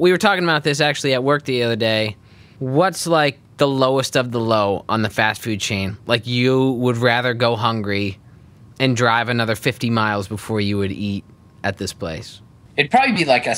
We were talking about this actually at work the other day. What's like the lowest of the low on the fast food chain? Like you would rather go hungry and drive another 50 miles before you would eat at this place? It'd probably be like a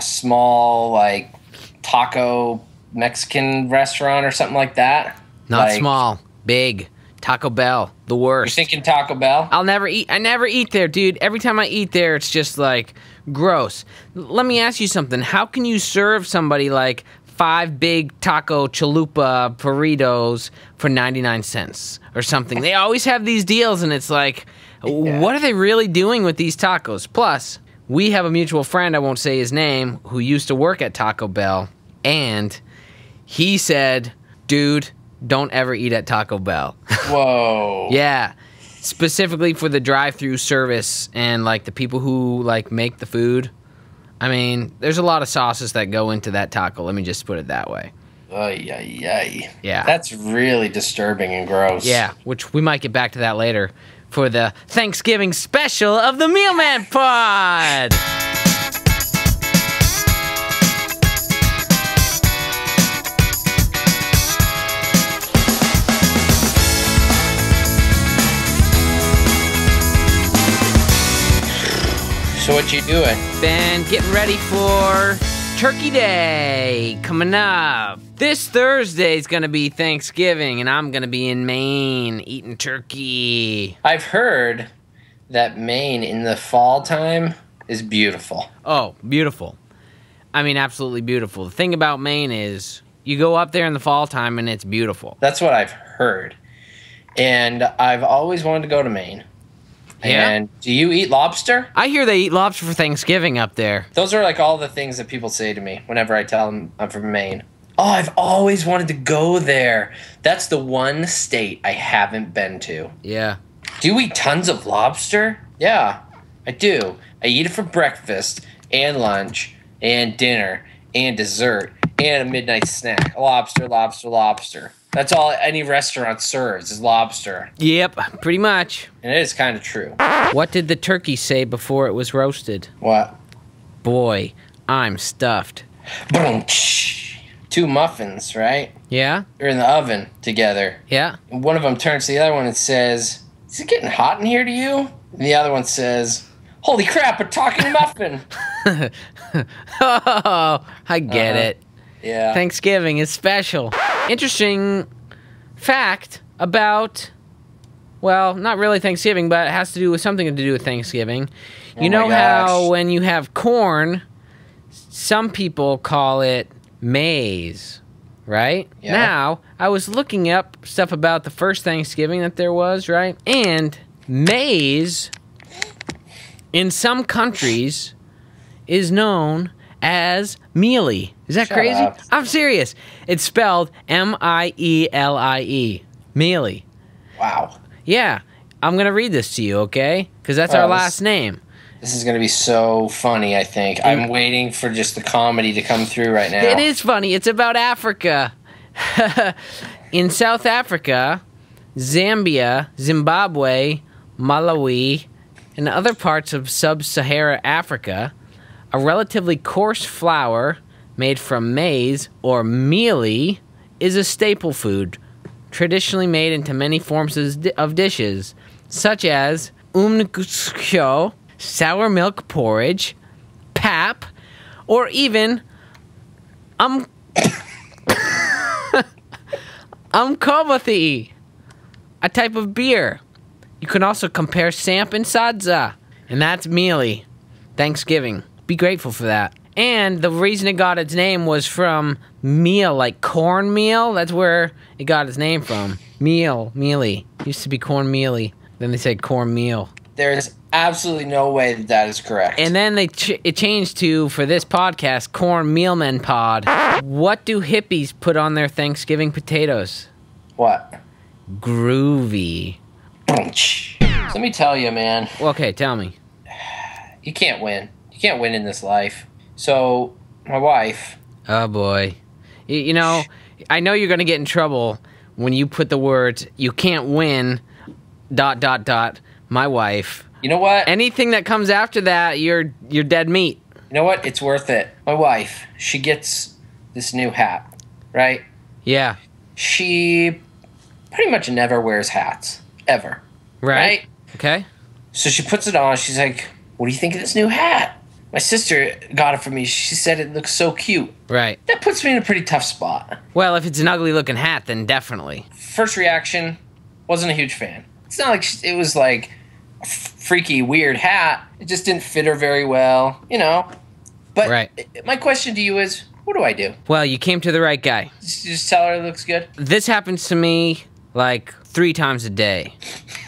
small like taco Mexican restaurant or something like that. Not like, small, big. Taco Bell, the worst. You're thinking Taco Bell? I never eat there, dude. Every time I eat there, it's just like gross. Let me ask you something. How can you serve somebody like 5 big taco chalupa burritos for 99 cents or something? They always have these deals, and it's like, what are they really doing with these tacos? Plus, we have a mutual friend, I won't say his name, who used to work at Taco Bell, and he said, dude, don't ever eat at Taco Bell. Whoa. Yeah. Specifically for the drive-through service and, like, the people who, like, make the food. I mean, there's a lot of sauces that go into that taco. Let me just put it that way. Yeah. That's really disturbing and gross. Yeah, which we might get back to that later for the Thanksgiving special of the Mielmen Pod. So what you doing? Been getting ready for Turkey Day coming up. This Thursday is going to be Thanksgiving, and I'm going to be in Maine eating turkey. I've heard that Maine in the fall time is beautiful. Oh, beautiful. I mean, absolutely beautiful. The thing about Maine is you go up there in the fall time, and it's beautiful. That's what I've heard. And I've always wanted to go to Maine. Yeah? And do you eat lobster? I hear they eat lobster for Thanksgiving up there. Those are like all the things that people say to me whenever I tell them I'm from Maine. Oh, I've always wanted to go there. That's the one state I haven't been to. Yeah. Do you eat tons of lobster? Yeah, I do. I eat it for breakfast and lunch and dinner and dessert and a midnight snack. Lobster, lobster, lobster. That's all any restaurant serves is lobster. Yep, pretty much. And it is kind of true. What did the turkey say before it was roasted? What? Boy, I'm stuffed. Boom. 2 muffins, right? Yeah? They're in the oven together. Yeah? And one of them turns to the other one and says, "Is it getting hot in here to you?" And the other one says, "Holy crap, a talking muffin." Oh, I get it. Yeah. Thanksgiving is special. Interesting fact about, well, not really Thanksgiving, but it has to do with something to do with Thanksgiving. You know how when you have corn, some people call it maize, right? Yeah. Now, I was looking up stuff about the first Thanksgiving that there was, right? And maize, in some countries, is known as mealie. Is that crazy? Up. I'm serious. It's spelled M-I-E-L-I-E. Mealie. Wow. Yeah. I'm going to read this to you, okay? Because that's our last name. This is going to be so funny, I think. I'm waiting for just the comedy to come through right now. It is funny. It's about Africa. In South Africa, Zambia, Zimbabwe, Malawi, and other parts of sub-Saharan Africa, a relatively coarse flour made from maize or mealie is a staple food, traditionally made into many forms of dishes, such as umngusho, sour milk porridge, pap, or even umkomathi, a type of beer. You can also compare samp and sadza, and that's mealie. Thanksgiving. Be grateful for that. And the reason it got its name was from meal, like cornmeal. That's where it got its name from. Mealie. Used to be corn mealie. Then they said cornmeal. There's absolutely no way that that is correct. And then it changed to, for this podcast, Corn Mielmen Pod. What do hippies put on their Thanksgiving potatoes? What? Groovy. Let me tell you, man. Okay, tell me. You can't win. You can't win in this life. So, my wife... Oh, boy. You know, I know you're going to get in trouble when you put the words, you can't win, ... my wife. You know what? Anything that comes after that, you're dead meat. You know what? It's worth it. My wife, she gets this new hat, right? Yeah. She pretty much never wears hats. Ever. Right. Okay. So she puts it on. She's like, what do you think of this new hat? My sister got it for me. She said it looks so cute. Right. That puts me in a pretty tough spot. Well, if it's an ugly-looking hat, then definitely. First reaction, wasn't a huge fan. It's not like it was like a freaky, weird hat. It just didn't fit her very well, you know. But right. My question to you is, what do I do? Well, you came to the right guy. Just tell her it looks good? This happens to me like 3 times a day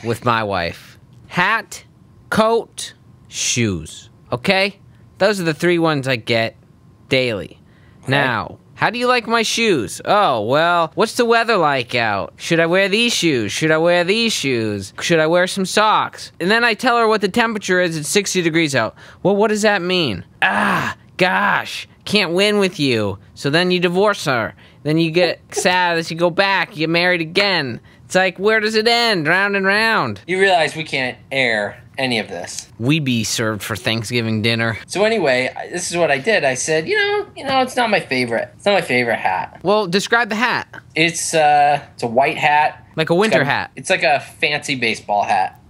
with my wife. Hat, coat, shoes. Okay? Those are the 3 ones I get daily. Okay. Now, how do you like my shoes? Oh, well, what's the weather like out? Should I wear these shoes? Should I wear these shoes? Should I wear some socks? And then I tell her what the temperature is. It's 60 degrees out. Well, what does that mean? Ah, gosh, can't win with you. So then you divorce her. Then you get sad as you go back. You get married again. It's like, where does it end? Round and round. You realize we can't air any of this. We be served for Thanksgiving dinner. So anyway, this is what I did. I said, you know, it's not my favorite. It's not my favorite hat. Well, describe the hat. It's a white hat. Like a winter hat. It's like a fancy baseball hat.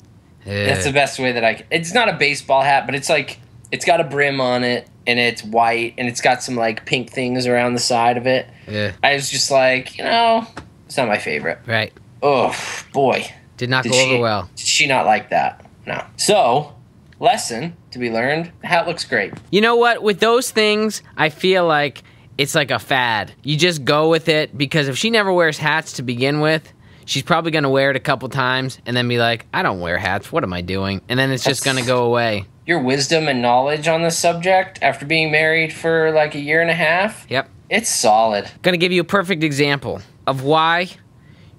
That's the best way that I can. It's not a baseball hat, but it's like, it's got a brim on it, and it's white, and it's got some like pink things around the side of it. Yeah. I was just like, it's not my favorite. Right. Oh, boy. Did not go over well. Did she not like that? No. So, lesson to be learned, the hat looks great. You know what? With those things, I feel like it's like a fad. You just go with it, because if she never wears hats to begin with, she's probably going to wear it a couple times and then be like, I don't wear hats. What am I doing? And then it's just going to go away. Your wisdom and knowledge on this subject after being married for like 1.5 years. Yep. It's solid. Going to give you a perfect example of why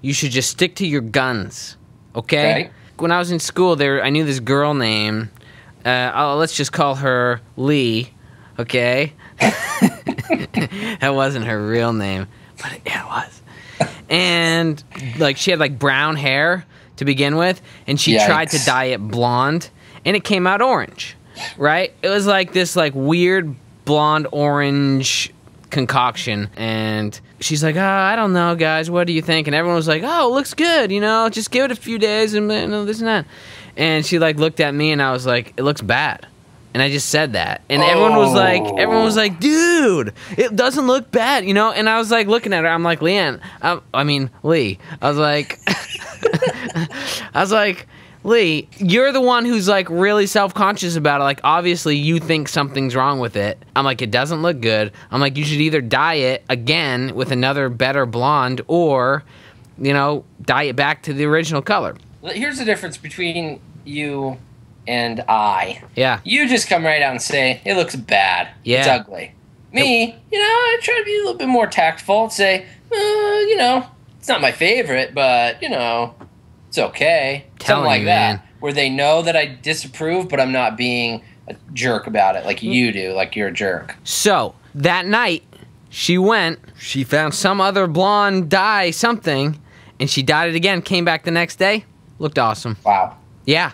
you should just stick to your guns. Okay? When I was in school, I knew this girl named, let's just call her Lee, okay? That wasn't her real name, but it was. And, like, she had, like, brown hair to begin with, and she tried to dye it blonde, and it came out orange, right? It was, like, this, like, weird blonde-orange concoction, and she's like, I don't know, guys, what do you think? And everyone was like, it looks good, just give it a few days and this and that. And she like looked at me, and I was like, it looks bad. And I just said that, and everyone was like, dude, it doesn't look bad, And I was like looking at her, I'm like, Lee, I was like, Lee, you're the one who's like really self-conscious about it. Like, obviously you think something's wrong with it. I'm like, it doesn't look good. I'm like, you should either dye it again with another better blonde, or, dye it back to the original color. Here's the difference between you and I. Yeah. You just come right out and say, it looks bad. Yeah. It's ugly. Me, I try to be a little bit more tactful and say, it's not my favorite, but, it's okay. Something like that. Where they know that I disapprove, but I'm not being a jerk about it like you do, like you're a jerk. So, that night, she found some other blonde dye something, and she dyed it again, came back the next day, looked awesome. Wow. Yeah.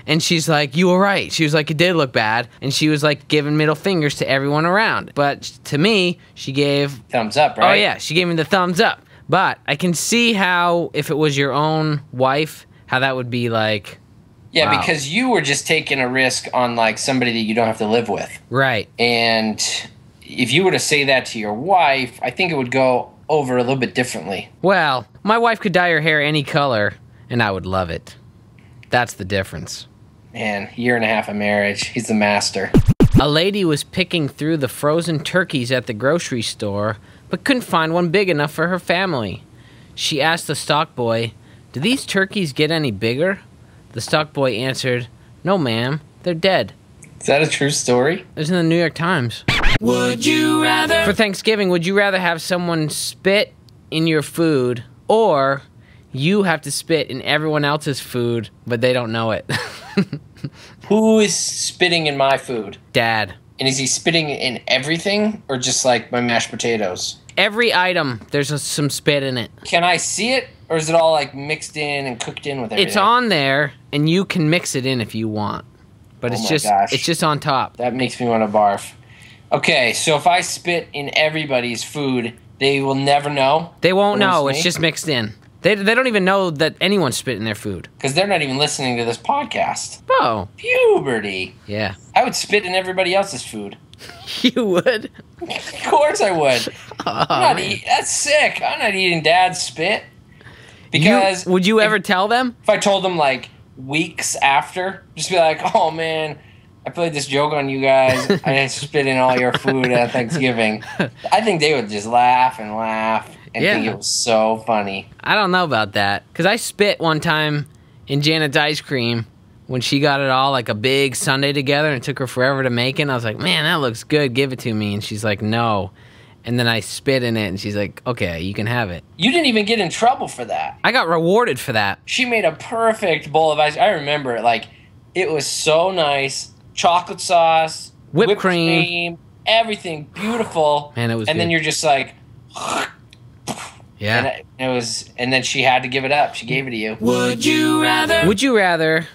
And she's like, you were right. She was like, it did look bad. And she was like giving middle fingers to everyone around. But to me, she gave... thumbs up, right? Oh, yeah. She gave me the thumbs up. But I can see how, if it was your own wife, how that would be like... Yeah, wow. Because you were just taking a risk on, like, somebody that you don't have to live with. Right. And if you were to say that to your wife, I think it would go over a little bit differently. Well, my wife could dye her hair any color, and I would love it. That's the difference. Man, 1.5 years of marriage. He's the master. A lady was picking through the frozen turkeys at the grocery store, but couldn't find one big enough for her family. She asked the stock boy, "Do these turkeys get any bigger?" The stock boy answered, "No, ma'am, they're dead." Is that a true story? It was in the New York Times. Would you rather... For Thanksgiving, would you rather have someone spit in your food, or you have to spit in everyone else's food, but they don't know it? Who is spitting in my food? Dad. And is he spitting in everything, or just like my mashed potatoes? Every item, there's some spit in it. Can I see it, or is it all like mixed in and cooked in with everything? It's on there, and you can mix it in if you want. but Oh it's my just gosh. it's just on top. That makes me want to barf. Okay, so if I spit in everybody's food, they will never know? They won't It was know. me? It's just mixed in. They don't even know that anyone's spit in their food. Because they're not even listening to this podcast. Oh, Puberty. yeah. I would spit in everybody else's food. You would. Of course I would. That's sick. I'm not eating Dad's spit. Because Would you ever tell them? if I told them like weeks after, just be like, oh man, I played this joke on you guys. I spit in all your food at Thanksgiving. I think they would just laugh and think it was so funny. I don't know about that. Because I spit one time in Janet's ice cream when she got it all like a big sundae together and it took her forever to make it. And I was like, man, that looks good. Give it to me. And she's like, no. And then I spit in it and she's like, okay, you can have it. You didn't even get in trouble for that. I got rewarded for that. She made a perfect bowl of ice. I remember it. Like, it was so nice. Chocolate sauce, Whipped cream. Everything beautiful. Man, it was And then good. you're just like, Yeah. and then she had to give it up. She gave it to you. Would you rather? Would you rather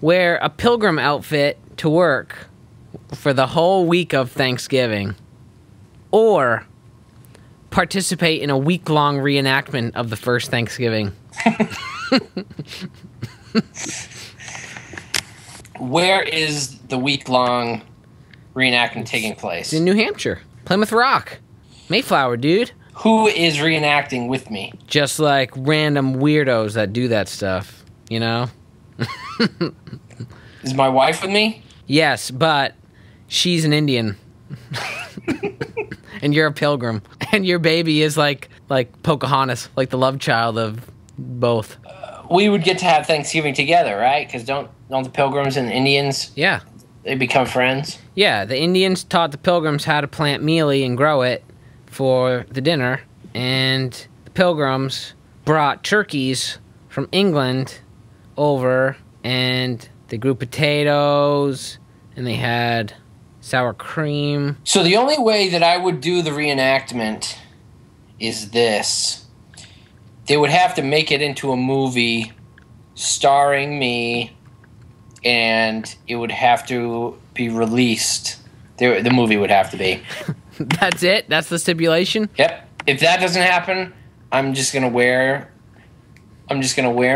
wear a pilgrim outfit to work for the whole week of Thanksgiving or participate in a week-long reenactment of the first Thanksgiving? Where is the week-long reenactment taking place? It's in New Hampshire. Plymouth Rock. Mayflower, dude. Who is reenacting with me? Just like random weirdos that do that stuff, you know? Is my wife with me? Yes, but she's an Indian. And you're a pilgrim. And your baby is like Pocahontas, like the love child of both. We would get to have Thanksgiving together, right? Because don't the Pilgrims and the Indians, Yeah. they become friends? Yeah, the Indians taught the pilgrims how to plant mealie and grow it for the dinner, and the pilgrims brought turkeys from England over, and they grew potatoes, and they had sour cream. So the only way that I would do the reenactment is this. They would have to make it into a movie starring me, and it would have to be released. The movie would have to be. That's it? That's the stipulation? Yep. If that doesn't happen, I'm just gonna wear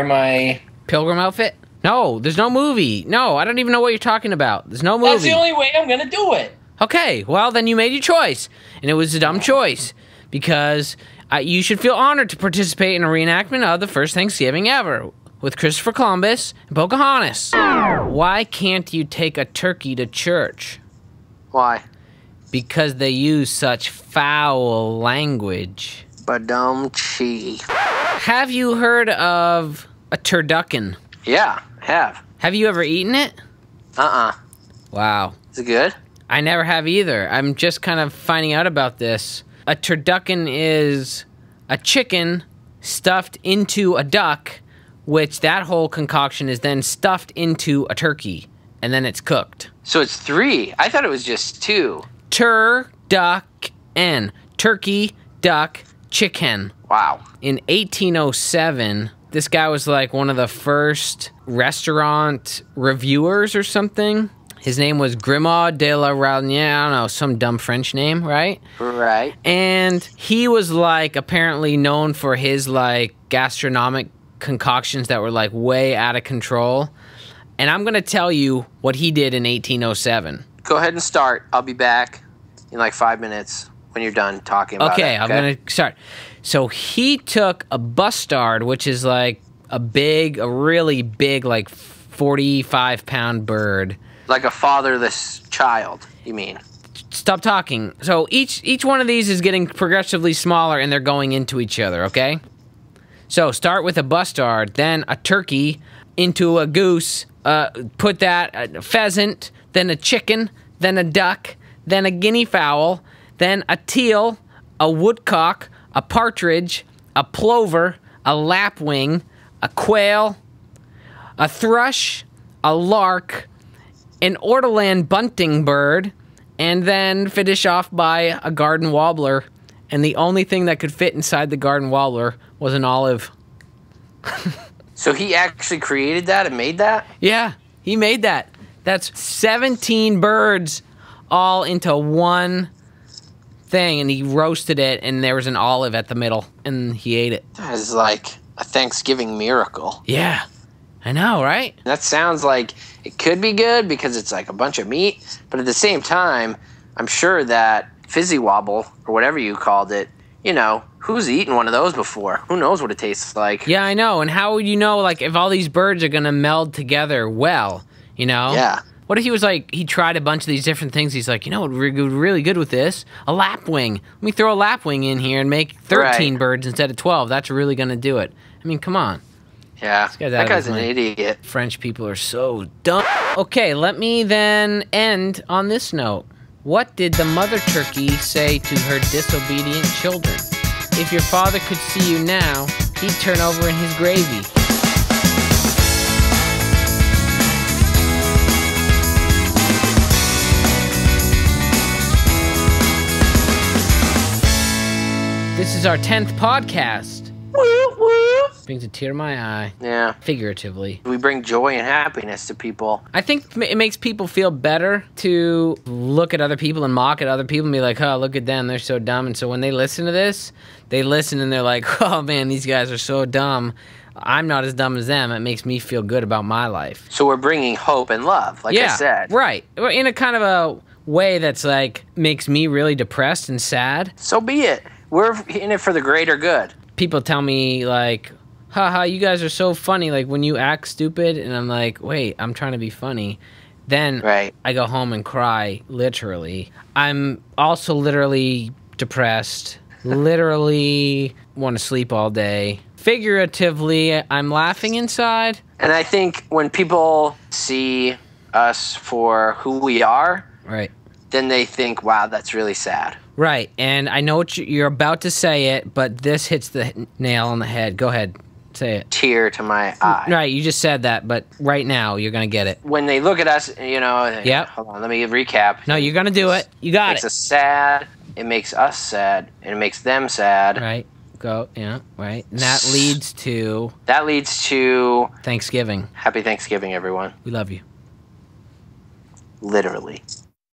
my. Pilgrim outfit? No, there's no movie. No, I don't even know what you're talking about. There's no movie. That's the only way I'm gonna do it. Okay, well, then you made your choice. And it was a dumb choice. Because you should feel honored to participate in a reenactment of the first Thanksgiving ever with Christopher Columbus and Pocahontas. Why can't you take a turkey to church? Why? Because they use such foul language. Badum-chi. Have you heard of a turducken? Yeah, have. Have you ever eaten it? Wow. Is it good? I never have either. I'm just kind of finding out about this. A turducken is a chicken stuffed into a duck, which that whole concoction is then stuffed into a turkey, and then it's cooked. So it's 3. I thought it was just 2. Turducken. Turkey, duck, chicken. Wow. In 1807, this guy was like one of the first restaurant reviewers or something. His name was Grimaud de la Ralnière. I don't know, some dumb French name, right? Right. And he was like apparently known for his like gastronomic concoctions that were like way out of control. And I'm going to tell you what he did in 1807. Go ahead and start. I'll be back in like 5 minutes when you're done talking about it. Okay, I'm going to start. So he took a bustard, which is like a really big, like 45-pound bird. Like a fatherless child, you mean? Stop talking. So each one of these is getting progressively smaller, and they're going into each other, okay? So start with a bustard, then a turkey, into a goose, put that, a pheasant, then a chicken, then a duck, then a guinea fowl, then a teal, a woodcock, a partridge, a plover, a lapwing, a quail, a thrush, a lark, an ortolan bunting bird, and then finish off by a garden warbler. And the only thing that could fit inside the garden warbler was an olive. So he actually created that and made that? Yeah, he made that. That's 17 birds all into one thing, and he roasted it, and there was an olive at the middle, and he ate it. That is like a Thanksgiving miracle. Yeah, I know, right? That sounds like it could be good because it's like a bunch of meat, but at the same time, I'm sure that Fizzy Wobble, or whatever you called it, you know, who's eaten one of those before? Who knows what it tastes like? Yeah, I know. And how would you know, like, if all these birds are going to meld together well, you know? Yeah. What if he was like, he tried a bunch of these different things. He's like, you know what would be really good with this? A lapwing. Let me throw a lapwing in here and make 13 birds instead of 12. That's really going to do it. I mean, come on. Yeah, that guy's an mind. idiot. French people are so dumb. Okay, let me then end on this note. What did the mother turkey say to her disobedient children? If your father could see you now, he'd turn over in his gravy. This is our 10th podcast. Woo, woo. Brings a tear to my eye. Yeah. Figuratively. We bring joy and happiness to people. I think it makes people feel better to look at other people and mock at other people and be like, oh, look at them, they're so dumb. And so when they listen to this, they listen and they're like, oh man, these guys are so dumb. I'm not as dumb as them. It makes me feel good about my life. So we're bringing hope and love, like I said. Right. In a kind of a way that's like, makes me really depressed and sad. So be it. We're in it for the greater good. People tell me like, haha, you guys are so funny, like when you act stupid, and I'm like, wait, I'm trying to be funny. Then I go home and cry, literally. I'm also literally depressed, literally want to sleep all day. Figuratively, I'm laughing inside. And I think when people see us for who we are, then they think, wow, that's really sad. Right, and I know what you're about to say it, but this hits the nail on the head. Go ahead, say it. Tear to my eye. Right, you just said that, but right now you're going to get it. When they look at us, you know, hold on, let me recap. No, you're going to do it. You got it. It makes us sad, it makes us sad, and it makes them sad. Right, right. And that leads to... Thanksgiving. Thanksgiving. Happy Thanksgiving, everyone. We love you. Literally.